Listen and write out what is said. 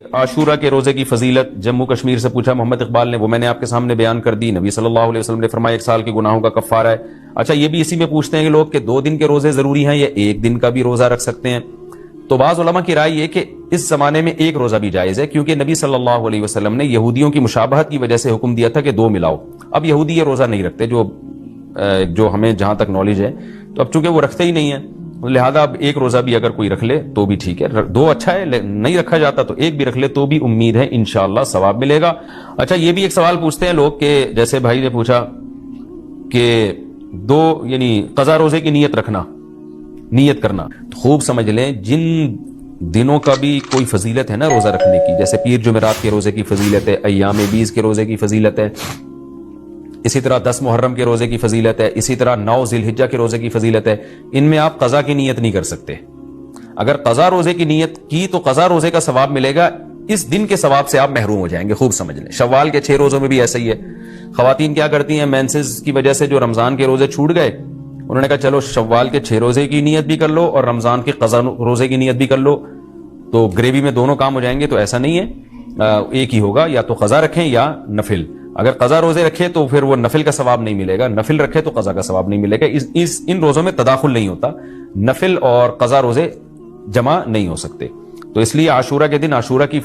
عاشورہ کے روزے کی فضیلت جموں کشمیر سے پوچھا محمد اقبال نے، وہ میں نے آپ کے سامنے بیان کر دی۔ نبی صلی اللہ علیہ وسلم نے فرمایا 1 سال کے گناہوں کا کفارہ ہے۔ اچھا یہ بھی اسی میں پوچھتے ہیں کہ لوگ کہ 2 دن کے روزے ضروری ہیں یا 1 دن کا بھی روزہ رکھ سکتے ہیں؟ تو بعض علماء کی رائے یہ کہ اس زمانے میں 1 روزہ بھی جائز ہے، کیونکہ نبی صلی اللہ علیہ وسلم نے یہودیوں کی مشابہت کی وجہ سے حکم دیا تھا کہ 2 ملاؤ۔ اب یہودی یہ روزہ نہیں رکھتے، جو ہمیں جہاں تک نالج ہے، تو اب چونکہ وہ رکھتے ہی نہیں ہیں، لہذا اب 1 روزہ بھی اگر کوئی رکھ لے تو بھی ٹھیک ہے، 2 اچھا ہے، نہیں رکھا جاتا تو 1 بھی رکھ لے تو بھی امید ہے انشاءاللہ ثواب ملے گا۔ اچھا یہ بھی ایک سوال پوچھتے ہیں لوگ کہ جیسے بھائی نے پوچھا کہ 2 یعنی قضا روزے کی نیت کرنا، تو خوب سمجھ لیں جن دنوں کا بھی کوئی فضیلت ہے نا روزہ رکھنے کی، جیسے پیر جمعرات کے روزے کی فضیلت ہے، ایام 20 کے روزے کی فضیلت ہے، اسی طرح 10 محرم کے روزے کی فضیلت ہے، اسی طرح 9 ذی الحجہ کے روزے کی فضیلت ہے، ان میں آپ قضا کی نیت نہیں کر سکتے۔ اگر قضا روزے کی نیت کی تو قضا روزے کا ثواب ملے گا، اس دن کے ثواب سے آپ محروم ہو جائیں گے، خوب سمجھ لیں۔ شوال کے 6 روزوں میں بھی ایسا ہی ہے۔ خواتین کیا کرتی ہیں، مینسز کی وجہ سے جو رمضان کے روزے چھوٹ گئے، انہوں نے کہا چلو شوال کے 6 روزے کی نیت بھی کر لو اور رمضان کے قضا روزے کی نیت بھی کر لو، تو گریوی میں دونوں کام ہو جائیں گے۔ تو ایسا نہیں ہے، ایک ہی ہوگا، یا تو قضا رکھیں یا نفل۔ اگر قضا روزے رکھے تو پھر وہ نفل کا ثواب نہیں ملے گا، نفل رکھے تو قضا کا ثواب نہیں ملے گا۔ ان روزوں میں تداخل نہیں ہوتا، نفل اور قضا روزے جمع نہیں ہو سکتے، تو اس لیے عاشورہ کے دن عاشورہ کی